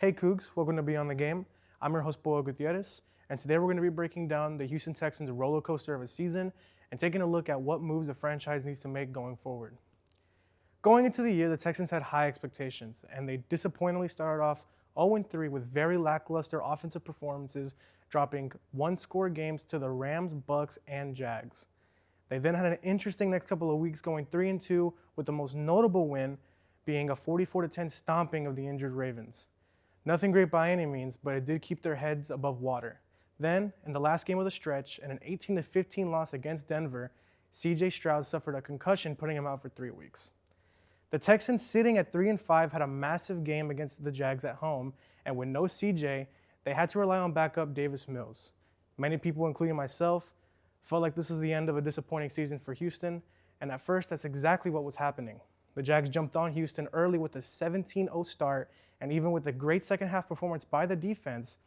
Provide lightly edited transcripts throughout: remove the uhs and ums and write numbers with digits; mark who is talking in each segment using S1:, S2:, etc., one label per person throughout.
S1: Hey Cougs, welcome to Beyond the Game. I'm your host, Pollo Gutierrez, and today we're going to be breaking down the Houston Texans roller coaster of a season and taking a look at what moves the franchise needs to make going forward. Going into the year, the Texans had high expectations, and they disappointingly started off 0-3 with very lackluster offensive performances, dropping one-score games to the Rams, Bucks, and Jags. They then had an interesting next couple of weeks, going 3-2 with the most notable win being a 44-10 stomping of the injured Ravens. Nothing great by any means, but it did keep their heads above water. Then, in the last game of the stretch, in an 18-15 loss against Denver, CJ Stroud suffered a concussion, putting him out for 3 weeks. The Texans, sitting at 3-5, had a massive game against the Jags at home, and with no CJ, they had to rely on backup Davis Mills. Many people, including myself, felt like this was the end of a disappointing season for Houston, and at first, that's exactly what was happening. The Jags jumped on Houston early with a 17-0 start, and even with a great second-half performance by the defense,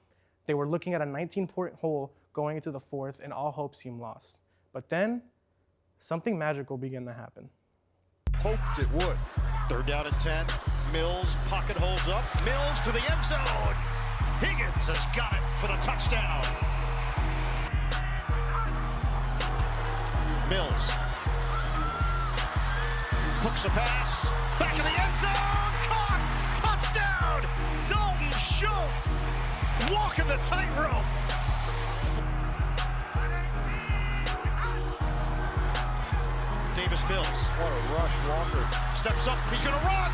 S1: they were looking at a 19-point hole going into the fourth, and all hope seemed lost. But then, something magical began to happen.
S2: Hoped it would. 3rd down and 10. Mills, pocket holds up. Mills to the end zone. Higgins has got it for the touchdown. Mills hooks a pass. Back in the end zone. Caught. Touchdown. Dalton Schultz walking the tightrope. Davis Mills. What a rush, Walker. Steps up, he's gonna run.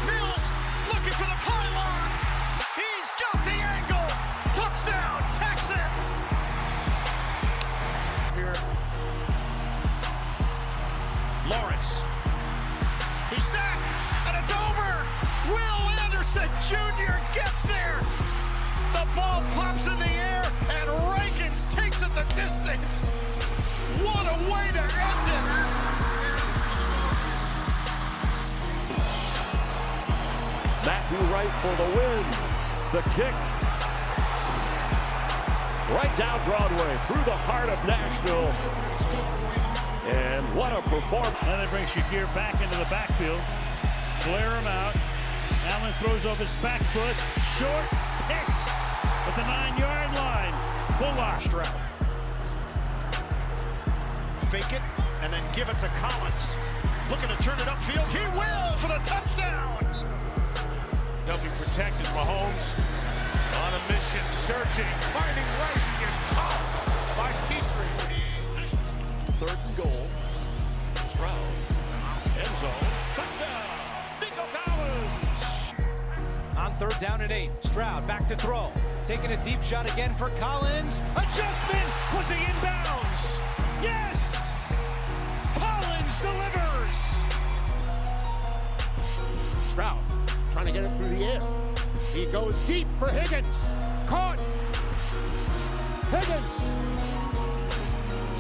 S2: Mills looking for the pylon. He's got the angle. Touchdown, Texans. Here. Lawrence. He's sacked, and it's over. Will Anderson Jr. gets there. The ball pops in the air, and Rankins takes it the distance. What a way to end it.
S3: Matthew Wright for the win. The kick. Right down Broadway, through the heart of Nashville. And what a performance.
S4: Then they bring Shakir back into the backfield. Flare him out. Allen throws off his back foot. Short, picked at the 9-yard line. Bullock.
S2: Stroud. Fake it, and then give it to Collins. Looking to turn it upfield. He will for the touchdown.
S5: They'll be protected. Mahomes on a mission, searching, finding Rice, and gets popped by Petrie.
S3: 3rd and goal. Stroud. End zone. Touchdown. Nico Collins.
S6: On 3rd down and 8. Stroud back to throw. Taking a deep shot again for Collins. Adjustment. Was he in bounds? Yes! Collins delivers.
S7: Stroud trying to get it through the air. He goes deep for Higgins. Caught. Higgins.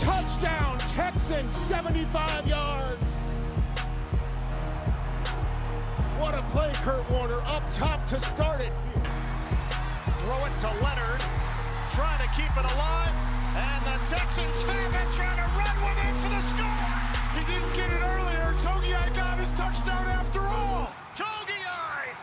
S7: Touchdown, Texans, 75 yards. What a play, Kurt Warner, up top to start it.
S2: Throw it to Leonard, trying to keep it alive, and the Texans have it, trying to run with it for the score.
S5: He didn't get it earlier. Togiai got his touchdown after all.
S2: Togiai!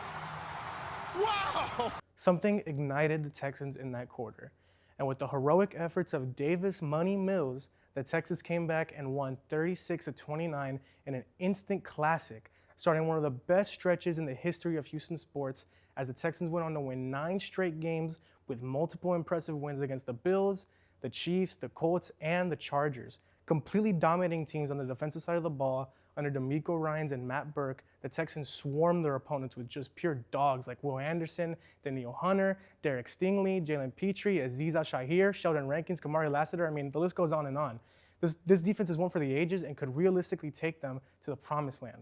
S2: Wow!
S1: Something ignited the Texans in that quarter. And with the heroic efforts of Davis Money Mills, the Texans came back and won 36-29 in an instant classic, starting one of the best stretches in the history of Houston sports, as the Texans went on to win 9 straight games with multiple impressive wins against the Bills, the Chiefs, the Colts, and the Chargers. Completely dominating teams on the defensive side of the ball. Under D'Amico Ryans and Matt Burke, the Texans swarmed their opponents with just pure dogs like Will Anderson, Danielle Hunter, Derek Stingley, Jalen Petrie, Aziza Shahir, Sheldon Rankins, Kamari Lassiter. I mean, the list goes on and on. This defense is one for the ages and could realistically take them to the promised land.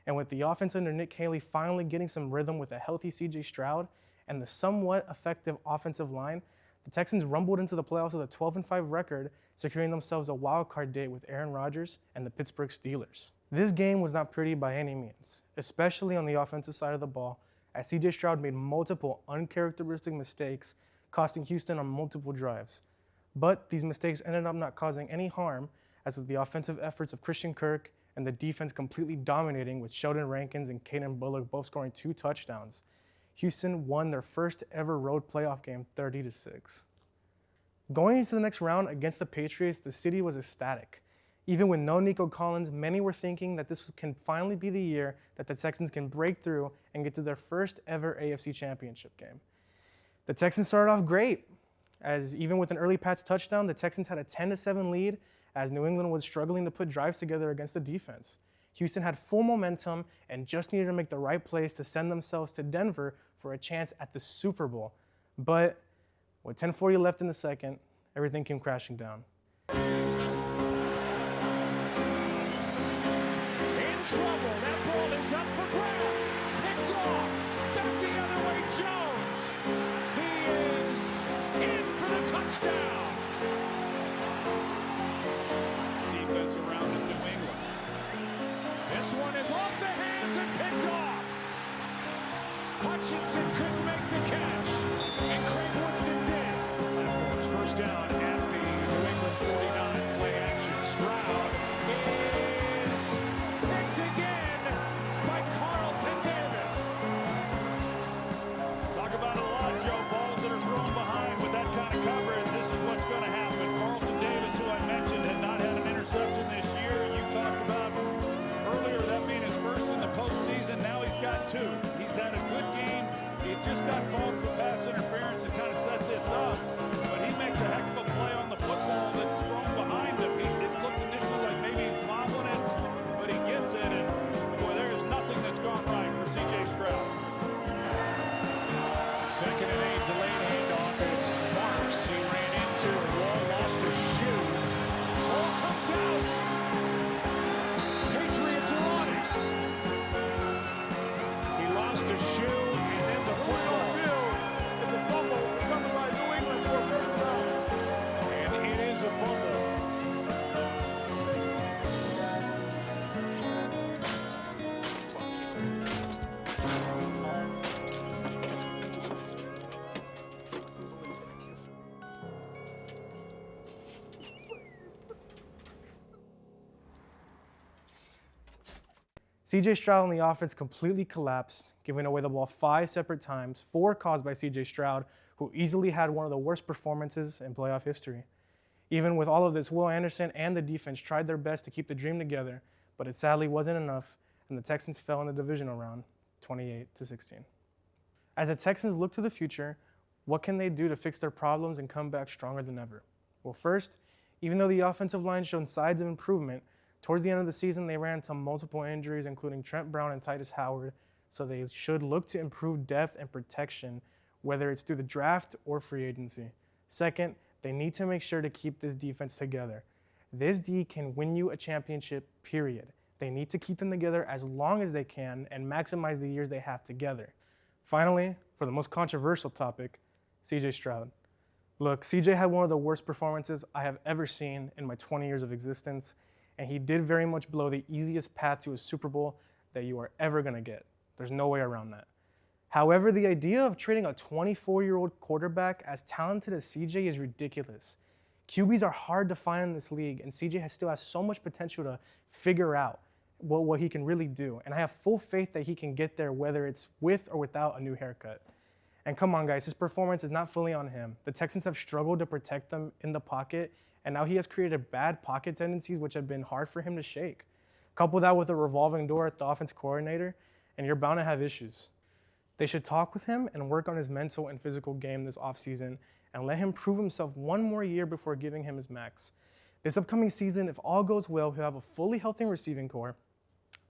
S1: And with the offense under Nick Haley finally getting some rhythm with a healthy CJ Stroud and the somewhat effective offensive line, the Texans rumbled into the playoffs with a 12-5 record, securing themselves a wild card date with Aaron Rodgers and the Pittsburgh Steelers. This game was not pretty by any means, especially on the offensive side of the ball, as CJ Stroud made multiple uncharacteristic mistakes, costing Houston on multiple drives. But these mistakes ended up not causing any harm, as with the offensive efforts of Christian Kirk and the defense completely dominating, with Sheldon Rankins and Caden Bullock both scoring 2 touchdowns. Houston won their first ever road playoff game 30-6. Going into the next round against the Patriots, the city was ecstatic. Even with no Nico Collins, many were thinking that this can finally be the year that the Texans can break through and get to their first ever AFC Championship game. The Texans started off great, as even with an early Pats touchdown, the Texans had a 10-7 lead as New England was struggling to put drives together against the defense. Houston had full momentum and just needed to make the right plays to send themselves to Denver for a chance at the Super Bowl. But with 10:40 left in the second, everything came crashing down.
S3: Trouble. That ball is up for grabs. Picked off. Back the other way, Jones. He is in for the touchdown. Defense around in New England. This one is off the hands and picked off. Hutchinson couldn't make the catch, and Craig Woodson did. Platforms first down at the New England 49. Play action. Stroud is picked again by Carlton Davis. Talk about a lot, Joe. Balls that are thrown behind with that kind of coverage. This is what's going to happen. Carlton Davis, who I mentioned, had not had an interception this year. You talked about earlier that being his first in the postseason. Now he's got two. He's had a good game. He just got called for pass interference to kind of set this up. But he makes a heck of a play on the football that's thrown behind him. It looked initially like maybe he's mobbling it, but he gets it, and boy, there is nothing that's gone right for C.J. Stroud. 2nd and 8, delayed handoff. It's Marks. He ran into a wall, lost his shoe. Ball comes out. Patriots are on it. He lost his shoe, and then the football.
S7: It's a fumble recovered by New England for a first down.
S3: And it is a fumble.
S1: CJ Stroud on the offense completely collapsed, giving away the ball 5 separate times, 4 caused by CJ Stroud, who easily had one of the worst performances in playoff history. Even with all of this, Will Anderson and the defense tried their best to keep the dream together, but it sadly wasn't enough, and the Texans fell in the divisional round, 28-16. As the Texans look to the future, what can they do to fix their problems and come back stronger than ever? Well, first, even though the offensive line showed signs of improvement, towards the end of the season, they ran into multiple injuries, including Trent Brown and Titus Howard, so they should look to improve depth and protection, whether it's through the draft or free agency. Second, they need to make sure to keep this defense together. This D can win you a championship, period. They need to keep them together as long as they can and maximize the years they have together. Finally, for the most controversial topic, CJ Stroud. Look, CJ had one of the worst performances I have ever seen in my 20 years of existence, and he did very much blow the easiest path to a Super Bowl that you are ever going to get. There's no way around that. However, the idea of trading a 24-year-old quarterback as talented as CJ is ridiculous. QBs are hard to find in this league, and CJ still has so much potential to figure out what he can really do. And I have full faith that he can get there, whether it's with or without a new haircut. And come on, guys, his performance is not fully on him. The Texans have struggled to protect them in the pocket, and now he has created bad pocket tendencies, which have been hard for him to shake. Couple that with a revolving door at the offense coordinator, and you're bound to have issues. They should talk with him and work on his mental and physical game this offseason and let him prove himself one more year before giving him his max. This upcoming season, if all goes well, he'll have a fully healthy receiving core,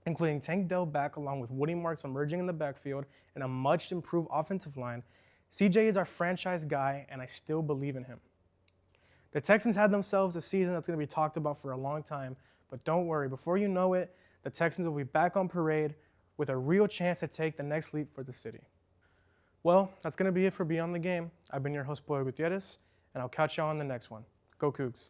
S1: including Tank Dell back along with Woody Marks emerging in the backfield and a much improved offensive line. CJ is our franchise guy, and I still believe in him. The Texans had themselves a season that's going to be talked about for a long time, but don't worry, before you know it, the Texans will be back on parade with a real chance to take the next leap for the city. Well, that's going to be it for Beyond the Game. I've been your host, Pollo Gutierrez, and I'll catch you on the next one. Go Cougs.